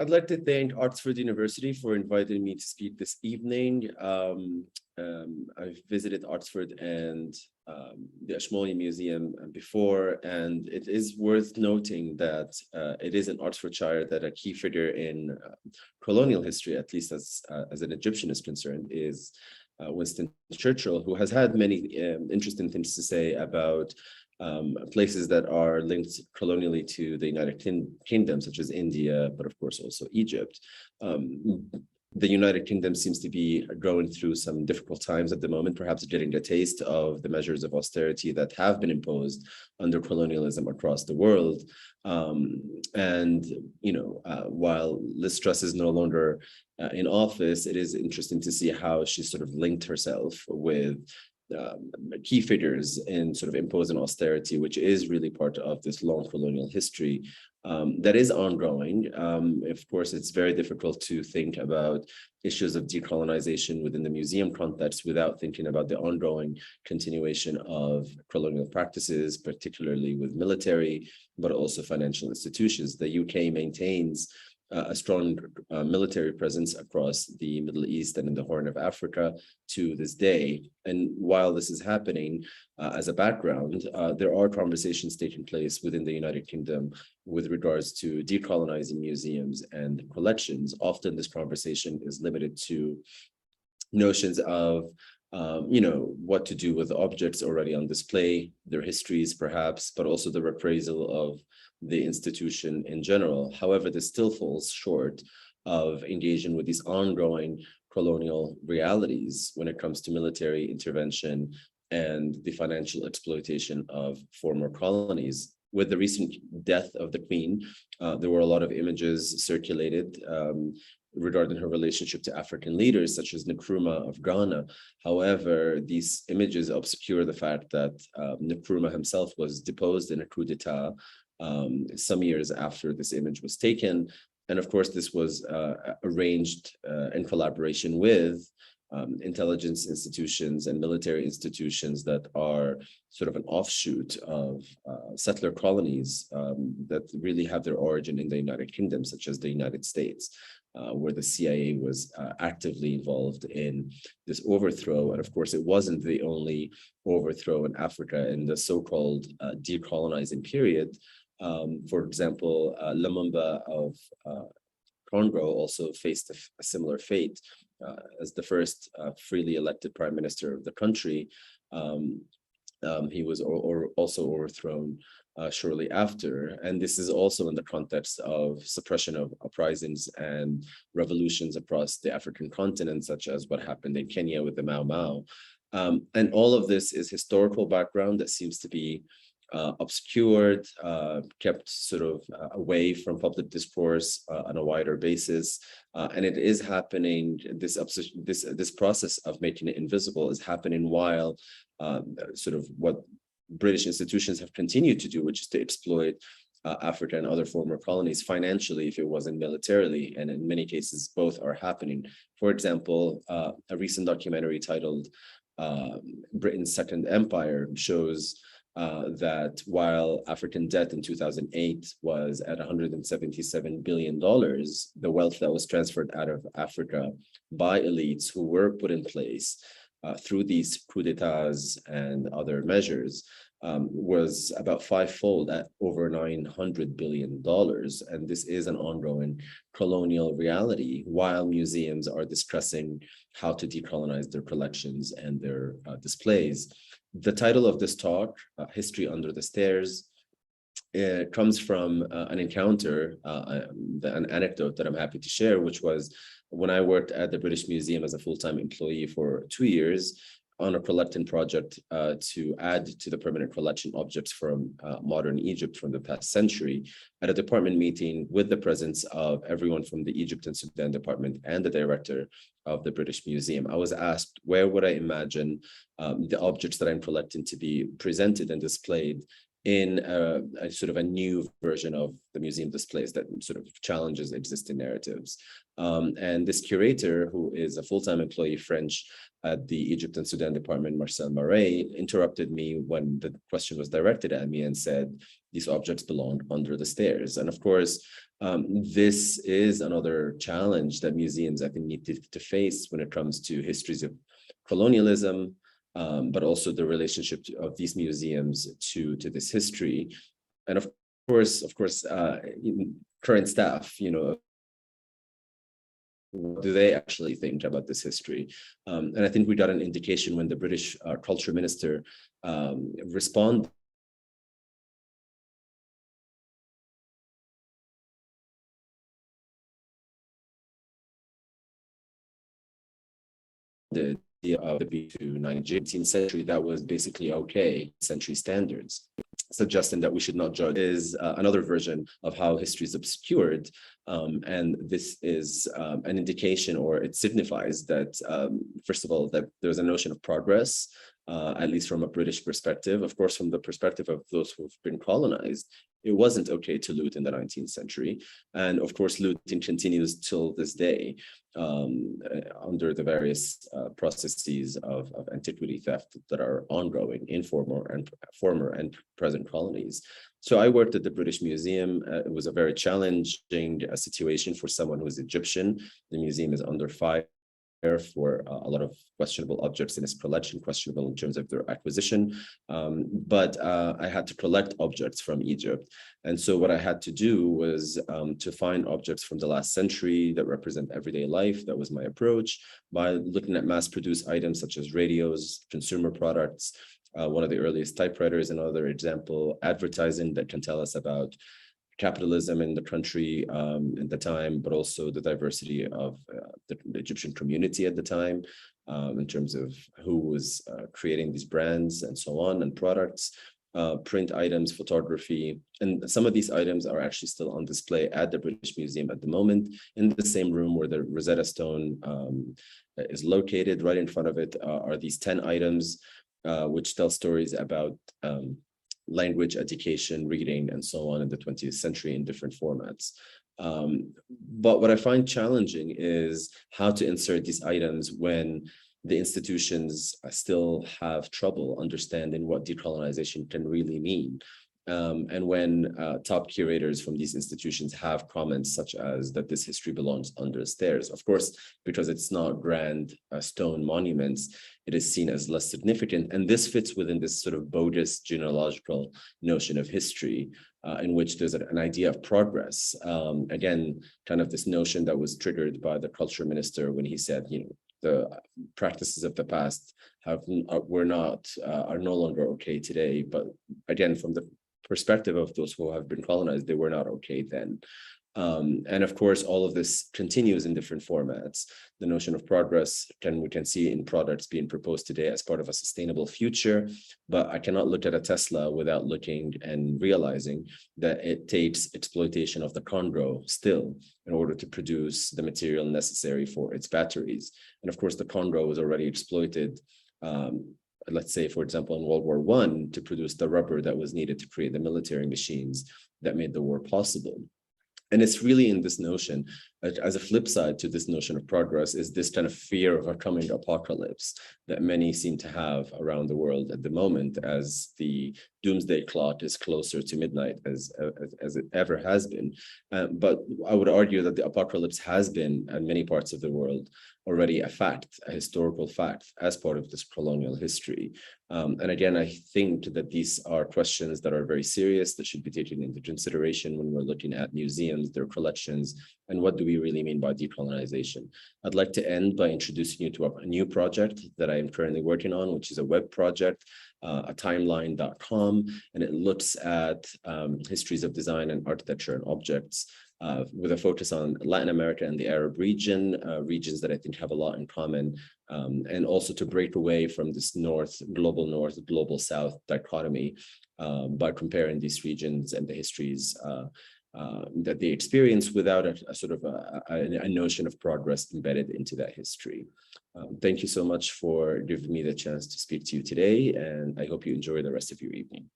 I'd like to thank Oxford University for inviting me to speak this evening. I've visited Oxford and the Ashmolean Museum before, and it is worth noting that it is in Oxfordshire that a key figure in colonial history, at least as an Egyptian is concerned, is Winston Churchill, who has had many interesting things to say about places that are linked colonially to the United Kingdom, such as India, but of course also Egypt. The United Kingdom seems to be going through some difficult times at the moment, perhaps getting a taste of the measures of austerity that have been imposed under colonialism across the world. While Liz Truss is no longer in office, it is interesting to see how she sort of linked herself with key figures in sort of imposing austerity, which is really part of this long colonial history that is ongoing. Of course, it's very difficult to think about issues of decolonization within the museum context without thinking about the ongoing continuation of colonial practices, particularly with military, but also financial institutions. The UK maintains a strong military presence across the Middle East and in the Horn of Africa to this day. And while this is happening, as a background, there are conversations taking place within the United Kingdom with regards to decolonizing museums and collections. Often this conversation is limited to notions of what to do with objects already on display, their histories perhaps, but also the reprisal of the institution in general. However, this still falls short of engaging with these ongoing colonial realities when it comes to military intervention and the financial exploitation of former colonies. With the recent death of the Queen, there were a lot of images circulated regarding her relationship to African leaders, such as Nkrumah of Ghana. However, these images obscure the fact that Nkrumah himself was deposed in a coup d'etat some years after this image was taken. And of course, this was arranged in collaboration with intelligence institutions and military institutions that are sort of an offshoot of settler colonies that really have their origin in the United Kingdom, such as the United States, where the CIA was actively involved in this overthrow. And of course, it wasn't the only overthrow in Africa in the so-called decolonizing period. For example, Lumumba of Congo also faced a similar fate as the first freely elected prime minister of the country. He was also overthrown shortly after. And this is also in the context of suppression of uprisings and revolutions across the African continent, such as what happened in Kenya with the Mau Mau. And all of this is historical background that seems to be obscured, kept sort of away from public discourse on a wider basis. And it is happening, this process of making it invisible is happening while sort of what British institutions have continued to do, which is to exploit Africa and other former colonies financially, if it wasn't militarily. And in many cases, both are happening. For example, a recent documentary titled Britain's Second Empire shows that while African debt in 2008 was at $177 billion, the wealth that was transferred out of Africa by elites who were put in place through these coups d'etats and other measures was about fivefold at over $900 billion. And this is an ongoing colonial reality while museums are discussing how to decolonize their collections and their displays. The title of this talk, History Under the Stairs, comes from an encounter, an anecdote that I'm happy to share, which was when I worked at the British Museum as a full-time employee for 2 years on a collecting project to add to the permanent collection objects from modern Egypt from the past century. At a department meeting with the presence of everyone from the Egypt and Sudan department and the director of the British Museum, I was asked, where would I imagine the objects that I'm collecting to be presented and displayed in a sort of a new version of the museum displays that sort of challenges existing narratives. And this curator, who is a full-time employee French at the Egypt and Sudan department, Marcel Marais, interrupted me when the question was directed at me and said, these objects belong under the stairs. And of course, This is another challenge that museums, I think, need to face when it comes to histories of colonialism, but also the relationship of these museums to this history. And of course, current staff, what do they actually think about this history? And I think we got an indication when the British culture minister responded of the B to 19th century that was basically okay, century standards, suggesting that we should not judge is another version of how history is obscured. And this is an indication, or it signifies that, first of all, that there's a notion of progress, at least from a British perspective. Of course, from the perspective of those who've been colonized, it wasn't okay to loot in the 19th century. And of course, looting continues till this day under the various processes of antiquity theft that are ongoing in former and present colonies. So I worked at the British Museum. It was a very challenging situation for someone who is Egyptian. The museum is under fire for a lot of questionable objects in its collection, questionable in terms of their acquisition. But I had to collect objects from Egypt. And so what I had to do was to find objects from the last century that represent everyday life. That was my approach, by looking at mass-produced items such as radios, consumer products, one of the earliest typewriters, another example, advertising that can tell us about capitalism in the country at the time, but also the diversity of the Egyptian community at the time, in terms of who was creating these brands and so on, and products, print items, photography. And some of these items are actually still on display at the British Museum at the moment, in the same room where the Rosetta Stone is located. Right in front of it are these 10 items, which tell stories about language, education, reading, and so on in the 20th century in different formats. But what I find challenging is how to insert these items when the institutions still have trouble understanding what decolonization can really mean. And when top curators from these institutions have comments such as that this history belongs under stairs, of course, because it's not grand stone monuments, it is seen as less significant. And this fits within this sort of bogus genealogical notion of history, in which there's an idea of progress. Again, kind of this notion that was triggered by the culture minister when he said, the practices of the past are no longer okay today. But again, from the perspective of those who have been colonized, they were not okay then. And of course, all of this continues in different formats. The notion of progress we can see in products being proposed today as part of a sustainable future, but I cannot look at a Tesla without looking and realizing that it takes exploitation of the chondro still in order to produce the material necessary for its batteries. And of course, the chondro was already exploited, let's say, for example, in World War I, to produce the rubber that was needed to create the military machines that made the war possible. And it's really in this notion, as a flip side to this notion of progress, is this kind of fear of a coming apocalypse that many seem to have around the world at the moment, as the doomsday clock is closer to midnight as it ever has been. But I would argue that the apocalypse has been, in many parts of the world, already a fact, a historical fact, as part of this colonial history. And again, I think that these are questions that are very serious, that should be taken into consideration when we're looking at museums, their collections, and what do we really mean by decolonization. I'd like to end by introducing you to a new project that I am currently working on, which is a web project, atimeline.com, and it looks at histories of design and architecture and objects, with a focus on Latin America and the Arab region, regions that I think have a lot in common, and also to break away from this global south dichotomy by comparing these regions and the histories that they experience without a sort of a notion of progress embedded into that history. Thank you so much for giving me the chance to speak to you today, and I hope you enjoy the rest of your evening.